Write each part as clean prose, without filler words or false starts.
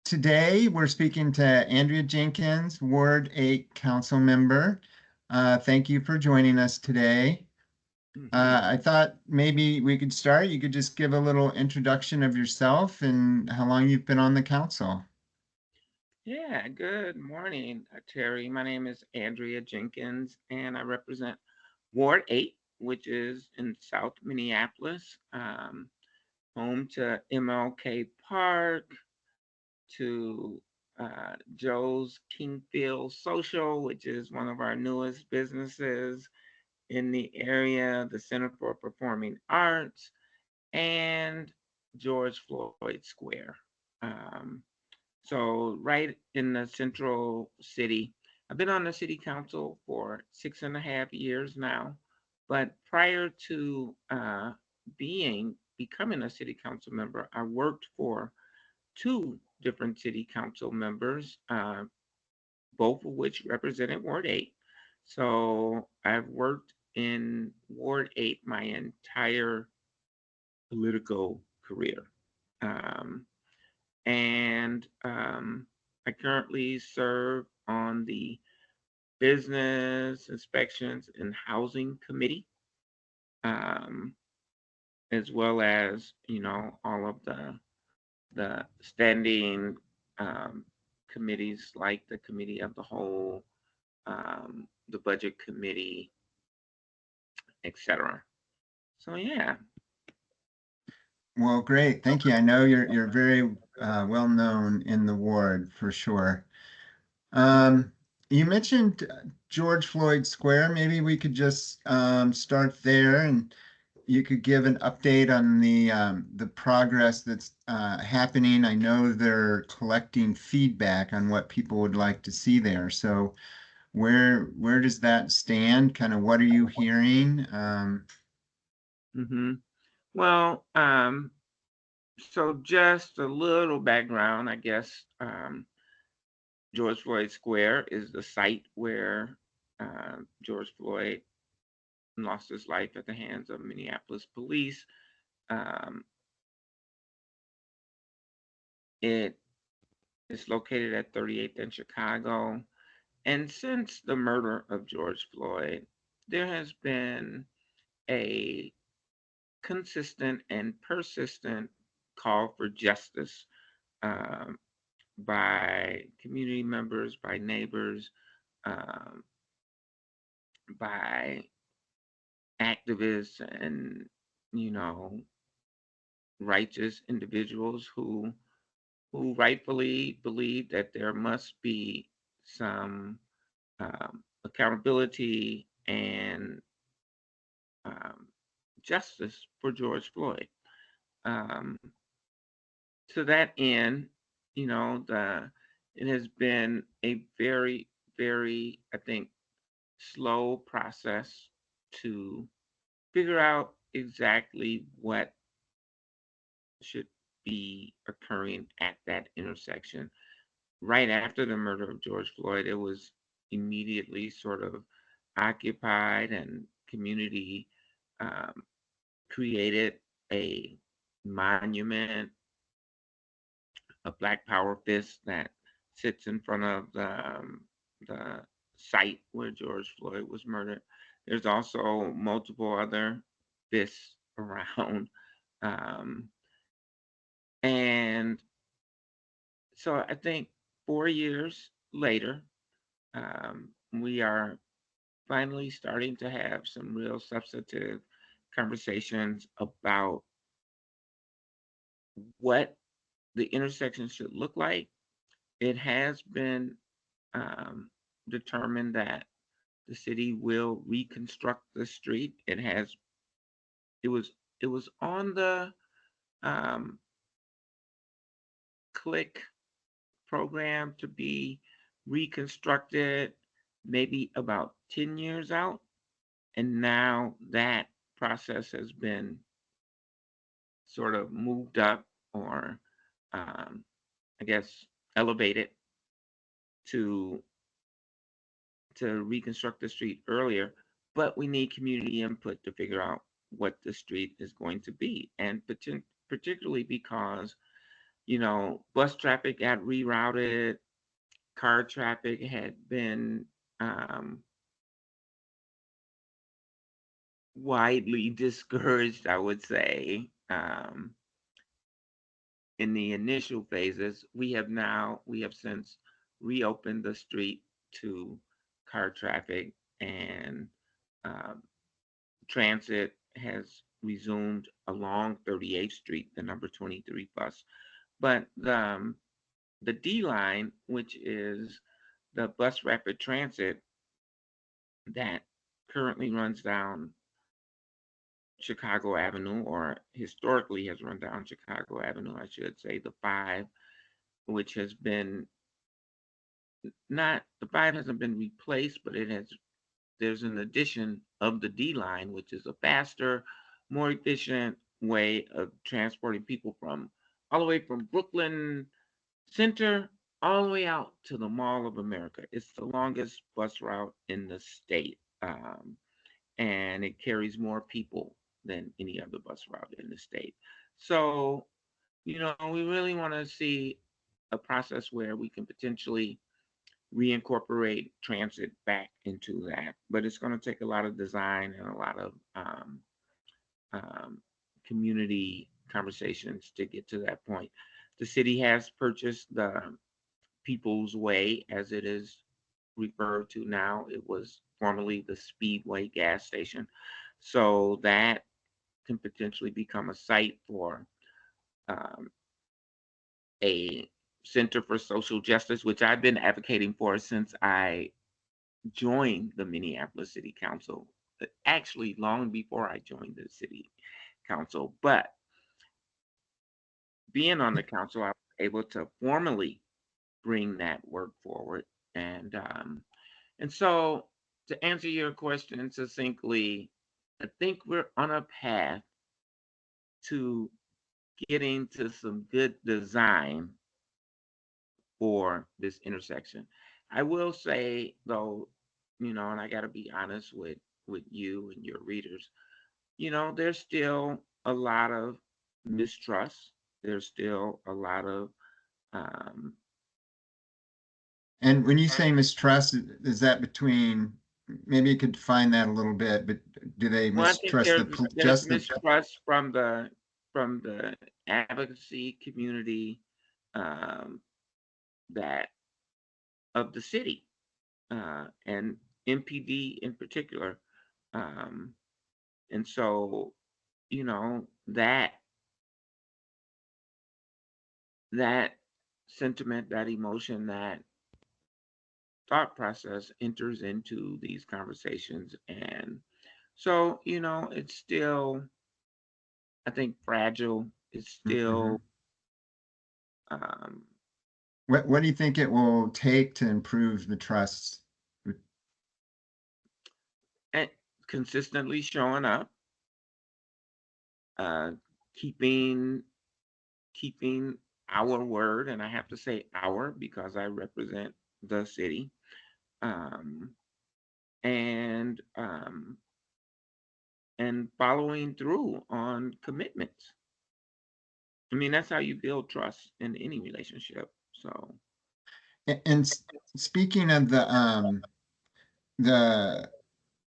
Today, we're speaking to Andrea Jenkins, Ward 8 Council Member. Thank you for joining us today. hmm I thought maybe we could start. You could just give a little introduction of yourself and how long you've been on the council. Yeah, good morning, Terry. My name is Andrea Jenkins, and I represent Ward 8, which is in South Minneapolis, home to MLK Park, to Joe's Kingfield Social, which is one of our newest businesses in the area, the Center for Performing Arts, and George Floyd Square. Um, So, right in the central city. I've been on the city council for 6.5 years now. But prior to becoming a city council member, I worked for two different city council members, both of which represented Ward 8. So, I've worked in Ward 8 my entire political career. Um, and I currently serve on the Business Inspections and Housing Committee, um, as well as all of the standing um, committees like the Committee of the Whole, the Budget Committee, etc. So yeah. Well, great. Thank you. I know you're very well known in the ward for sure. You mentioned George Floyd Square. Maybe we could just start there, and you could give an update on the progress that's happening. I know they're collecting feedback on what people would like to see there. So where does that stand? Kind of what are you hearing? hmm Well, so just a little background, I guess. George Floyd Square is the site where George Floyd lost his life at the hands of Minneapolis police. Um, it is located at 38th and Chicago. And since the murder of George Floyd, there has been a consistent and persistent call for justice um, by community members, by neighbors, um, by activists, and you know righteous individuals who rightfully believe that there must be some accountability and um, justice for George Floyd. Um, to that end, the it has been a very, very, I think, slow process to figure out exactly what should be occurring at that intersection. Right after the murder of George Floyd, it was immediately sort of occupied, and community um, created a monument, a Black Power fist that sits in front of the site where George Floyd was murdered. There's also multiple other fists around. Um, and so I think 4 years later, we are finally starting to have some real substantive conversations about what the intersection should look like. It has been um, determined that the city will reconstruct the street. It was it was on the um, click program to be reconstructed maybe about 10 years out, and now that process has been sort of moved up, or um, I guess elevated to reconstruct the street earlier. But we need community input to figure out what the street is going to be, and particularly because Bus traffic got rerouted, car traffic had been um, widely discouraged, I would say, in the initial phases. We have since reopened the street to car traffic, and um, transit has resumed along 38th Street, the number 23 bus. But the D line, which is the bus rapid transit that currently runs down Chicago Avenue, or historically has run down Chicago Avenue, I should say, the five, which has been not the five hasn't been replaced, but there's an addition of the D line, which is a faster, more efficient way of transporting people from all the way from Brooklyn Center all the way out to the Mall of America. It's the longest bus route in the state, and it carries more people than any other bus route in the state. So, we really want to see a process where we can potentially reincorporate transit back into that. But it's going to take a lot of design and a lot of um, community conversations to get to that point. The city has purchased the People's Way, as it is referred to now. It was formerly the Speedway gas station. So that can potentially become a site for um, a Center for Social Justice, which I've been advocating for since I joined the Minneapolis City Council, actually long before I joined the city council. But being on the council, I was able to formally bring that work forward. And so, to answer your question succinctly, I think we're on a path to getting to some good design for this intersection. I will say though, and I got to be honest with you and your readers, there's still a lot of mistrust. There's still a lot of um, And when you say mistrust, is that between, maybe you could define that a little bit, but do they well, I think mistrust there's just the, mistrust from the advocacy community, um, that of the city, and MPD in particular. Um, and so, that sentiment, that emotion, that thought process enters into these conversations. And so, it's still, I think, fragile. It's still Mhm. um, What do you think it will take to improve the trust? and consistently showing up, uh, keeping keeping our word, and I have to say our because I represent the city, um, and following through on commitments. I mean, that's how you build trust in any relationship. So, And speaking of the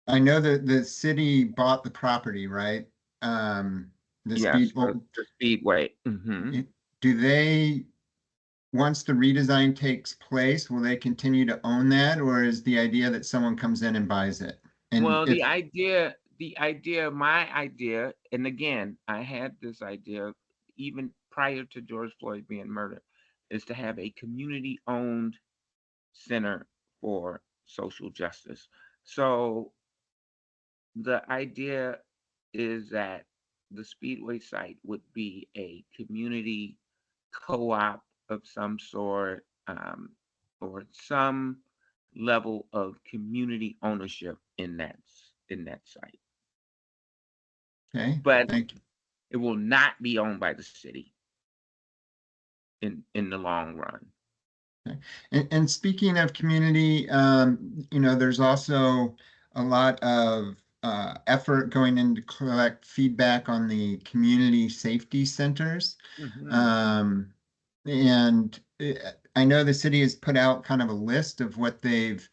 I know that the city bought the property, right? The yes, speed, the speedway. do they, once the redesign takes place, will they continue to own that, or is the idea that someone comes in and buys it? And Well, if, my idea, and again, I had this idea even prior to George Floyd being murdered, is to have a community-owned center for social justice. So the idea is that the Speedway site would be a community co-op of some sort, or some level of community ownership in that site. okay, But thank you. it will not be owned by the city in the long run. Okay. And speaking of community, there's also a lot of effort going in to collect feedback on the community safety centers. Hmm. Um, And I know the city has put out kind of a list of what they've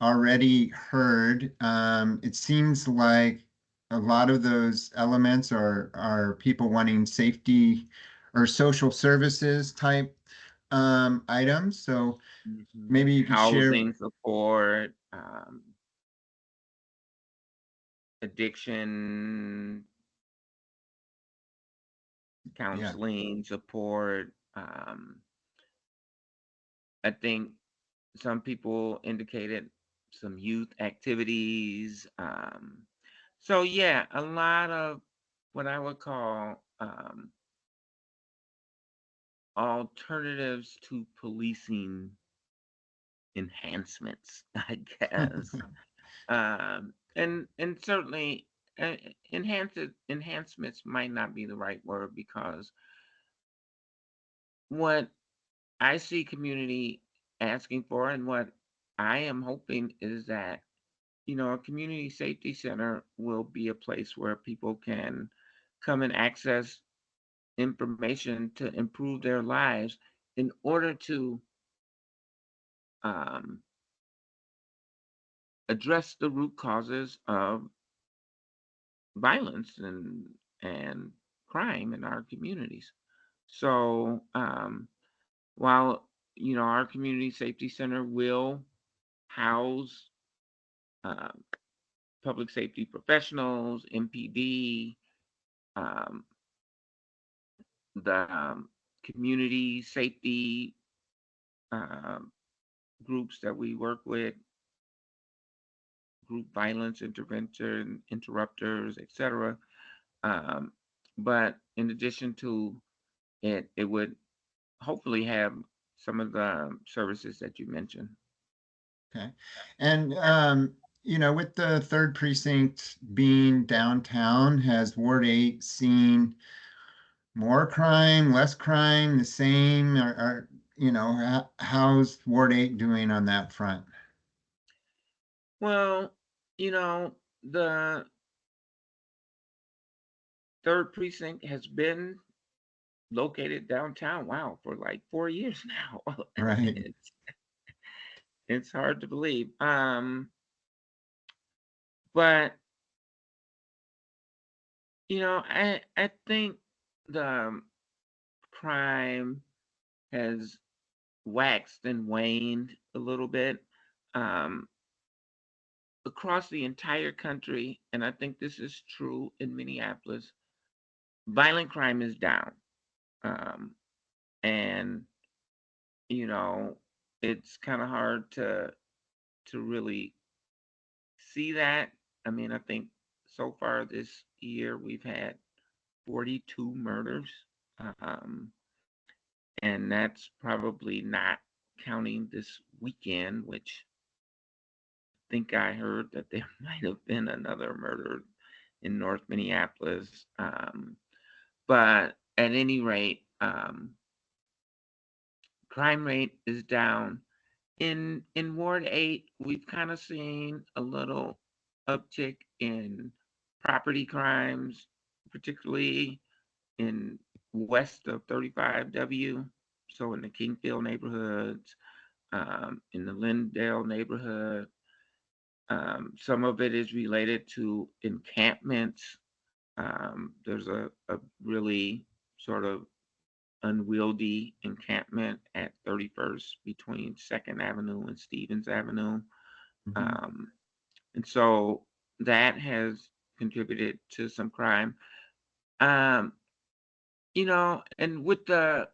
already heard. It seems like a lot of those elements are people wanting safety or social services type items. So maybe you could share. Housing support, addiction Yeah. counseling support. I think some people indicated some youth activities. So yeah, a lot of what I would call alternatives to policing enhancements, I guess. And certainly enhancements might not be the right word because what I see community asking for and what I am hoping is that a community safety center will be a place where people can come and access information to improve their lives in order to um, address the root causes of violence and crime in our communities. So while our community safety center will house uh, public safety professionals, MPD, um, the community safety um, groups that we work with, group violence intervention, interrupters, etc. Um, but in addition to it, it would hopefully have some of the services that you mentioned. Okay. And with the third precinct being downtown, has Ward 8 seen more crime, less crime, the same? Or how's Ward 8 doing on that front? Well, the third precinct has been located downtown. Wow, for like 4 years now. Right. it's it's hard to believe. But I think the crime has waxed and waned a little bit um, across the entire country, and I think this is true in Minneapolis. Violent crime is down, um, and you know it's kind of hard to really see that. I mean, I think so far this year we've had 42 murders, um, and that's probably not counting this weekend, which I think I heard that there might have been another murder in North Minneapolis. But at any rate, crime rate is down. In Ward 8, we've kind of seen a little uptick in property crimes, particularly in west of 35W, so in the Kingfield neighborhoods, in the Lindale neighborhood. Some of it is related to encampments. There's a really sort of unwieldy encampment at 31st between 2nd Avenue and Stevens Avenue. Mhm. Um, and so that has contributed to some crime. Um, and with the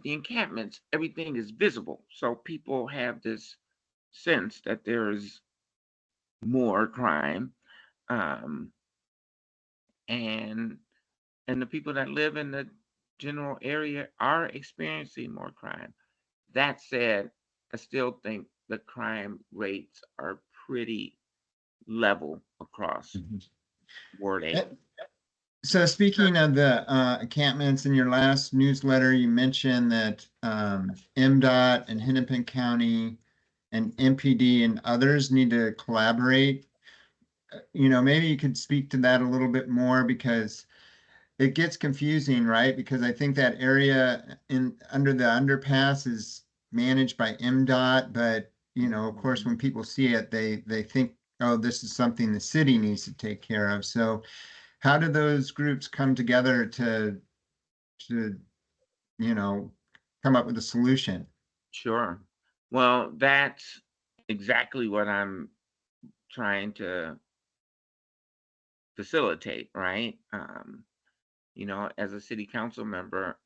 encampments, everything is visible. So people have this sense that there is more crime. Um, and and the people that live in the general area are experiencing more crime. That said, I still think the crime rates are pretty level across Mhm. Ward Eh, 8. So speaking of the encampments in your last newsletter, you mentioned that MDOT and Hennepin County and MPD and others need to collaborate. Maybe you could speak to that a little bit more because it gets confusing, right? Because I think that area in under the underpass is managed by MDOT, but of course, when people see it, they think, oh, this is something the city needs to take care of. So how do those groups come together to you know come up with a solution? Sure. Well, that's exactly what I'm trying to facilitate, right? As a city council member,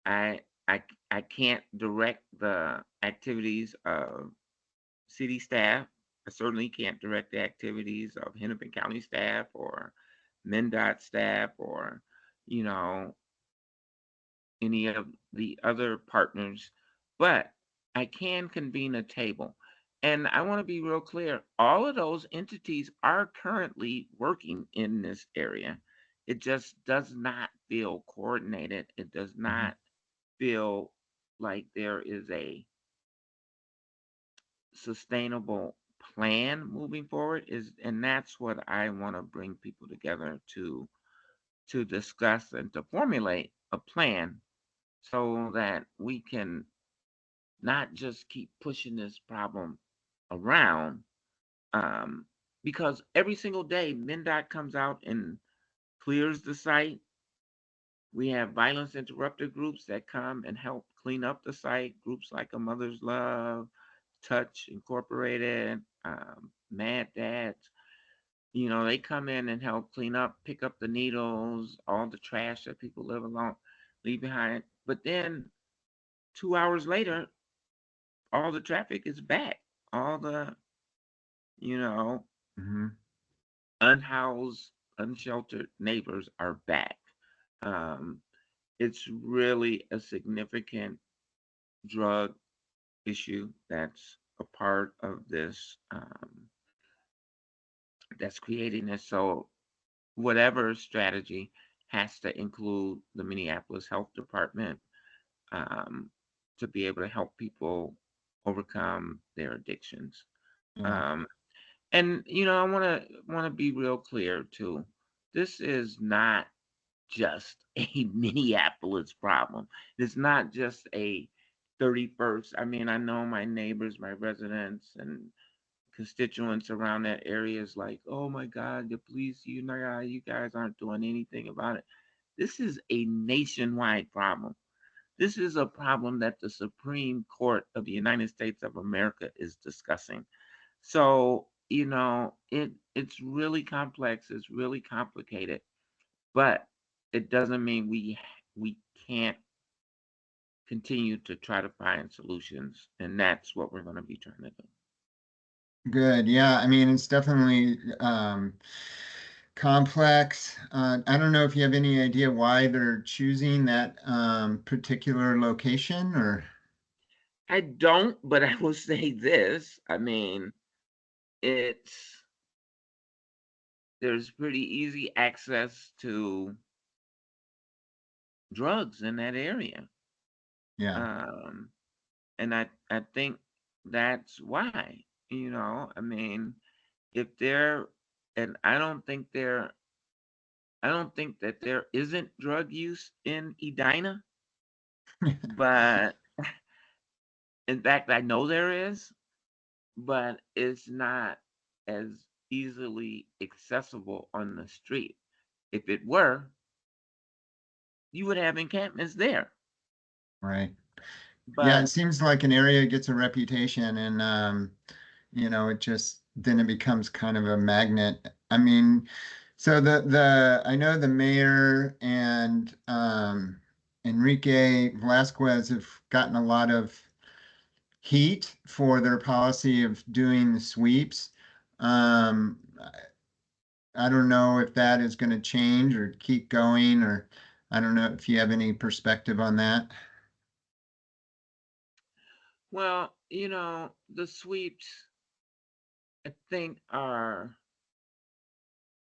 I I I can't direct the activities of city staff. I certainly can't direct the activities of Hennepin County staff or MnDOT staff or, you know, any of the other partners, but I can convene a table. And I want to be real clear, all of those entities are currently working in this area. It just does not feel coordinated. It does Mhm. not feel like there is a sustainable plan moving forward, and that's what I want to bring people together to discuss and to formulate a plan so that we can not just keep pushing this problem around, um, because every single day MnDOT comes out and clears the site. We have violence interrupter groups that come and help clean up the site, groups like A Mother's Love, Touch Incorporated, Mad Dads. They come in and help clean up, pick up the needles, all the trash that people leave behind. But then 2 hours later, all the traffic is back. All the, you know, Mhm. unhoused, unsheltered neighbors are back. Um, it's really a significant drug issue that's a part of this, that's creating this. So, whatever strategy has to include the Minneapolis Health Department, um, to be able to help people overcome their addictions. Yeah. Um, And I wanna be real clear too. This is not just a Minneapolis problem. It's not just a 31st. I mean, I know my neighbors, my residents, and constituents around that area is like, oh my God, the police, you guys aren't doing anything about it. This is a nationwide problem. This is a problem that the Supreme Court of the United States of America is discussing. So, it's really complex, it's really complicated, but it doesn't mean we can't continue to try to find solutions, and that's what we're going to be trying to do. Good. Yeah. I mean, it's definitely complex. I don't know if you have any idea why they're choosing that particular location or. I don't, but I will say this. I mean, it's there's pretty easy access to drugs in that area. Yeah. Um, and I think that's why, I mean, if there and I don't think that there isn't drug use in Edina, but in fact I know there is, but it's not as easily accessible on the street. If it were, you would have encampments there. Right. Yeah, it But seems like an area gets a reputation and it just then it becomes kind of a magnet. I mean, so the I know the mayor and Enrique Velasquez have gotten a lot of heat for their policy of doing the sweeps. Um, I don't know if that is going to change or keep going, or I don't know if you have any perspective on that. well, the sweeps I think are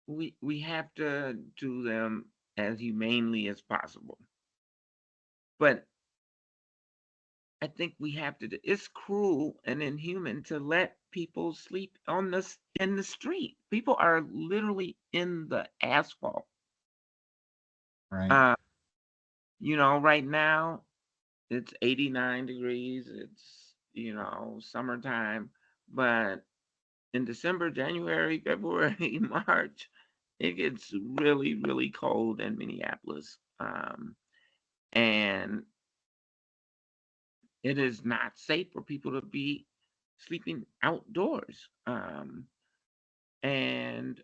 we have to do them as humanely as possible. But I think we have to. It's cruel and inhuman to let people sleep in the street. People are literally in the asphalt. Right. Uh, right now it's 89 degrees. It's, summertime, but in December, January, February, March, it gets really, really cold in Minneapolis. And it is not safe for people to be sleeping outdoors. And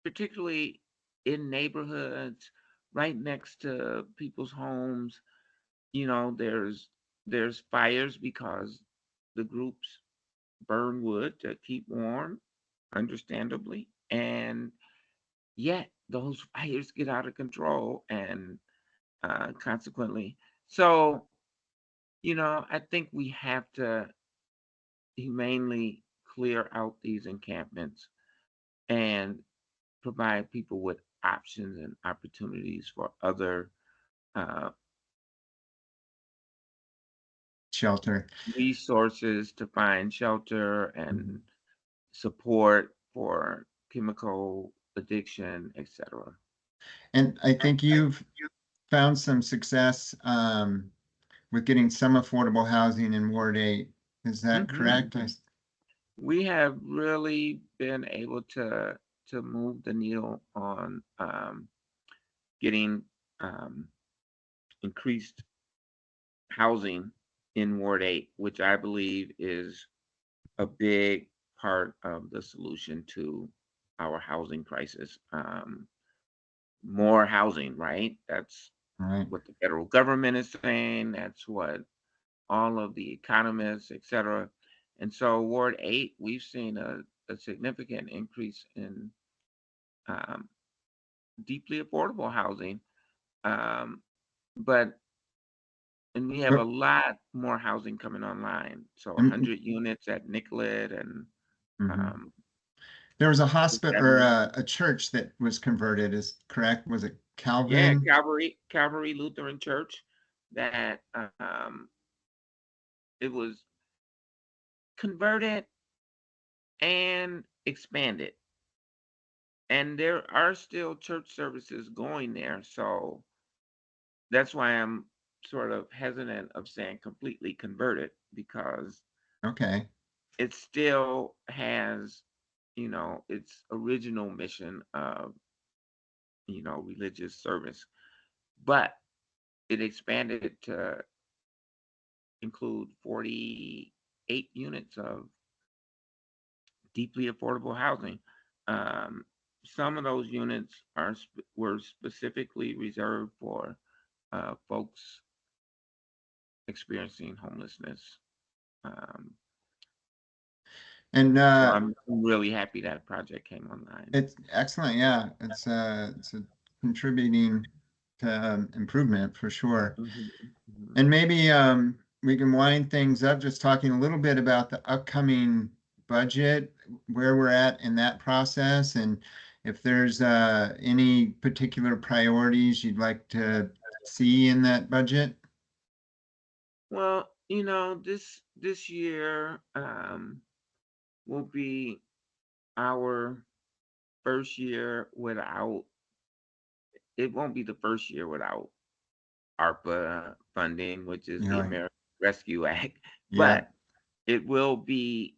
particularly in neighborhoods right next to people's homes, there's fires because the groups burn wood to keep warm, understandably. And yet those fires get out of control and consequently. So, I think we have to humanely clear out these encampments and provide people with options and opportunities for other uh, Shelter. resources to find shelter Mhm. and support for chemical addiction, etc. And I think you've found some success with getting some affordable housing in Ward 8. Is that Hmm. correct? We have really been able to move the needle on getting um, increased housing in Ward 8, which I believe is a big part of the solution to our housing crisis. More housing, right? That's Right. what the federal government is saying. That's what all of the economists, et cetera. And so, Ward 8, we've seen a significant increase in um, deeply affordable housing. Um, but and we have a But, lot more housing coming online. So and, 100 units at Nicollet and mhm. um, There was a hospital or 70. a church that was converted, is correct? Was it Yeah, Calvin? Calvary Lutheran Church that it was converted and expanded. And there are still church services going there. So that's why I'm sort of hesitant of saying completely converted because Okay. it still has, its original mission of, religious service. But it expanded to include 48 units of deeply affordable housing. Um, some of those units were specifically reserved for folks experiencing homelessness. Um, And so I'm really happy that project came online. it's excellent. Yeah, it's a contributing to improvement for sure. Mhm, mhm. And maybe we can wind things up just talking a little bit about the upcoming budget, where we're at in that process, and if there's any particular priorities you'd like to see in that budget. Well, this year will be our first year without. It won't be the first year without ARPA funding, which is You the know, American Rescue Act, yeah. but it will be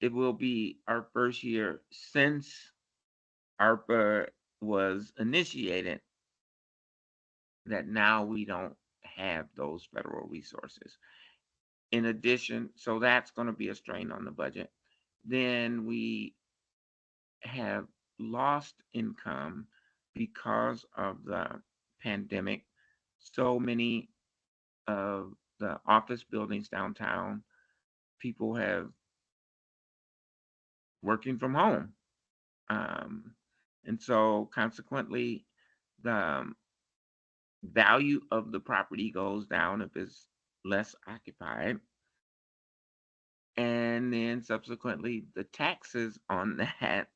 it will be our first year since ARPA was initiated that now we don't have those federal resources. In addition, so that's going to be a strain on the budget. Then we have lost income because of the pandemic. So many of the office buildings downtown, people have working from home. Um, and so consequently, the value of the property goes down if it's less occupied. And then subsequently, the taxes on that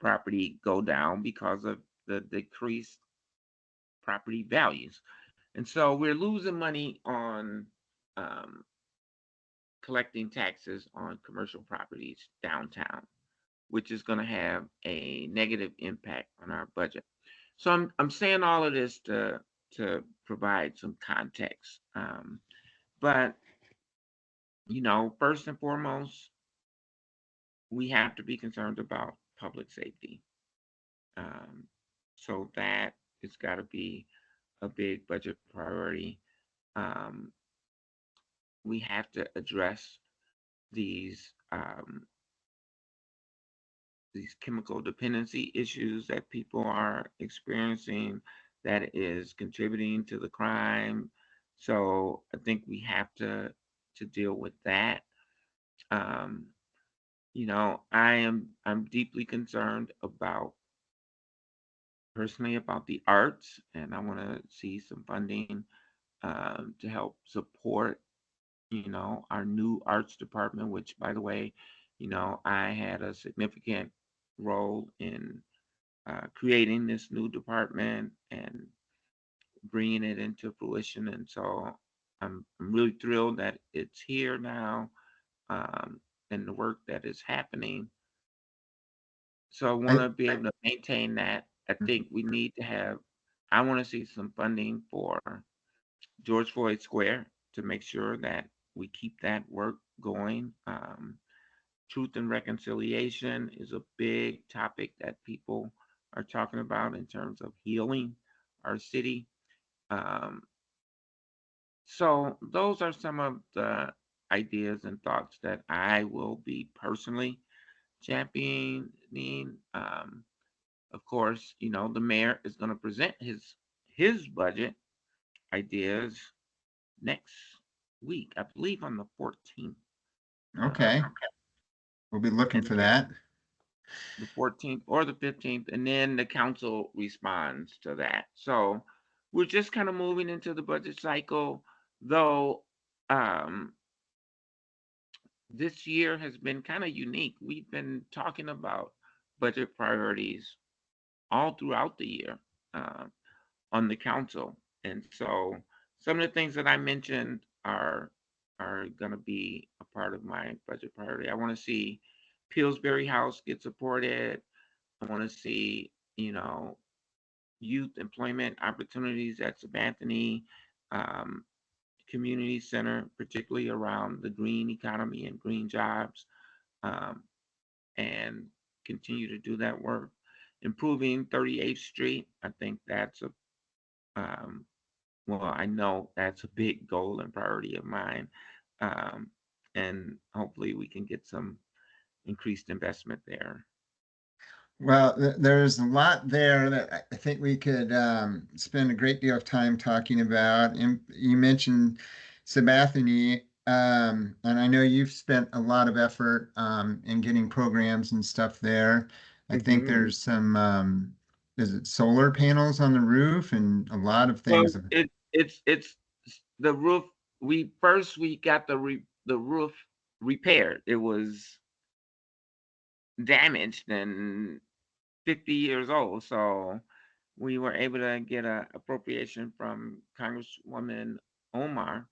property go down because of the decreased property values. And so we're losing money on um, collecting taxes on commercial properties downtown, which is going to have a negative impact on our budget. So I'm saying all of this to provide some context. But first and foremost, we have to be concerned about public safety. Um, so that it's got to be a big budget priority. Um, we have to address these these chemical dependency issues that people are experiencing that is contributing to the crime. So I think we have to deal with that. Um, I'm deeply concerned about personally about the arts, and I want to see some funding to help support our new arts department, which, by the way, I had a significant role in creating this new department and bringing it into fruition. And so I'm really thrilled that it's here now, um, and the work that is happening. So I want I, to be able to maintain that. I think we need to I want to see some funding for George Floyd Square to make sure that we keep that work going. Truth and reconciliation is a big topic that people are talking about in terms of healing our city. Um, so, those are some of the ideas and thoughts that I will be personally championing. Of course, the mayor is going to present his budget ideas next week, I believe on the 14th. okay, Um, we'll be looking and for that. the 14th or the 15th, and then the council responds to that. So we're just kind of moving into the budget cycle, though um, this year has been kind of unique. We've been talking about budget priorities all throughout the year uh, on the council. And so some of the things that I mentioned are going to be a part of my budget priority. I want to see Pillsbury House get supported. I want to see, youth employment opportunities at Sabanthony um, Community Center, particularly around the green economy and green jobs, um, and continue to do that work. Improving 38th Street, I think that's um, I know that's a big goal and priority of mine. Um, and hopefully we can get some increased investment there. Well, there's a lot there that I think we could spend a great deal of time talking about. And you mentioned Sabathany, and I know you've spent a lot of effort in getting programs and stuff there. I think Hmm. there's some, is it solar panels on the roof and a lot of Well, things. it's the roof. We got the roof repaired. It was damaged and 50 years old, so we were able to get a appropriation from Congresswoman Omar,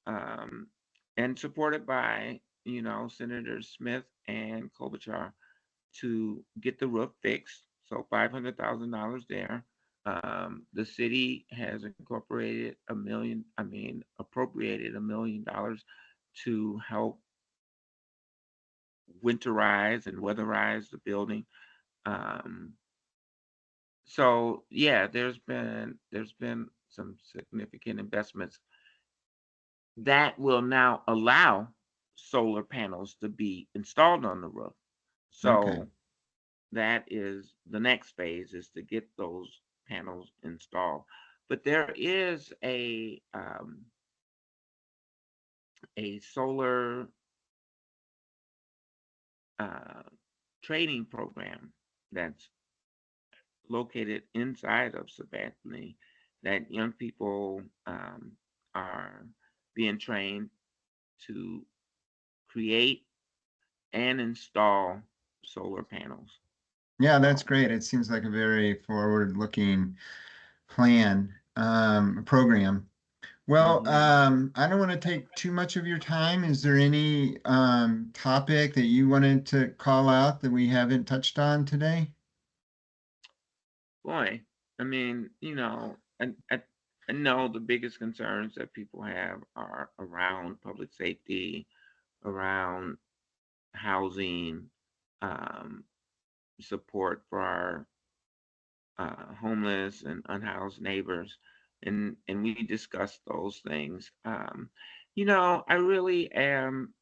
um, and supported by Senators Smith and Klobuchar to get the roof fixed. So $500,000 there. The city has incorporated appropriated $1 million to help winterize and weatherize the building. Um, so yeah, there's been some significant investments that will now allow solar panels to be installed on the roof. Okay. So that is the next phase is to get those panels installed. But there is a solar uh, training program that's located inside of Sabanthony that young people are being trained to create and install solar panels. Yeah, that's So, great. It seems like a very forward-looking plan, program. Well, mhm. I don't want to take too much of your time. Is there any topic that you wanted to call out that we haven't touched on today? Boy, I mean, I know the biggest concerns that people have are around public safety, around housing, um, support for our homeless and unhoused neighbors, and we discussed those things. I really am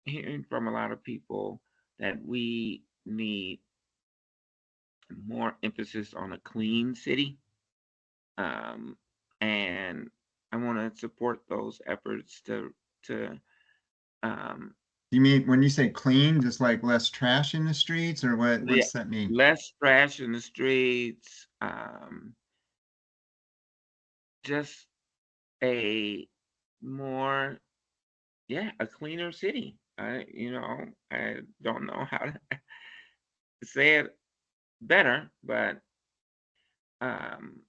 hearing from a lot of people that we need more emphasis on a clean city, um, and I want to support those efforts to um, You mean when you say clean, just like less trash in the streets, or what yeah, does that mean? less trash in the streets, just a more yeah, a cleaner city. I don't know how to say it better, but um,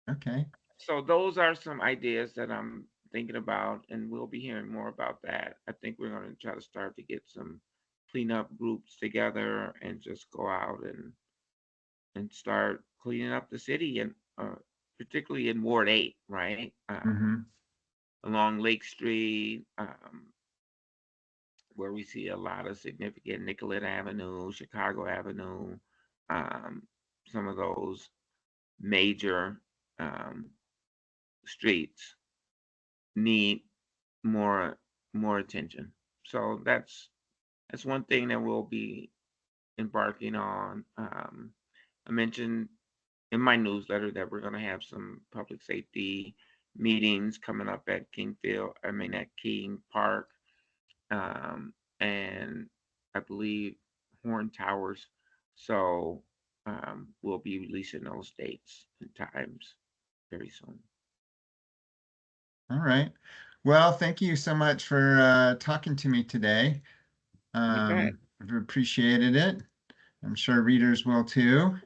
Okay. so those are some ideas that I'm thinking about, and we'll be hearing more about that. I think we're going to try to start to get some cleanup groups together and just go out and start cleaning up the city, and particularly in Ward 8, right? Hmm. Along Lake Street, where we see a lot of significant Nicollet Avenue, Chicago Avenue, um, some of those major um, streets need more more attention. So that's one thing that we'll be embarking on. I mentioned in my newsletter that we're going to have some public safety meetings coming up at at King Park, um, and I believe Horn Towers. So we'll be releasing those dates and times very soon. All right. Well, thank you so much for talking to me today. You bet. I've appreciated it. I'm sure readers will too.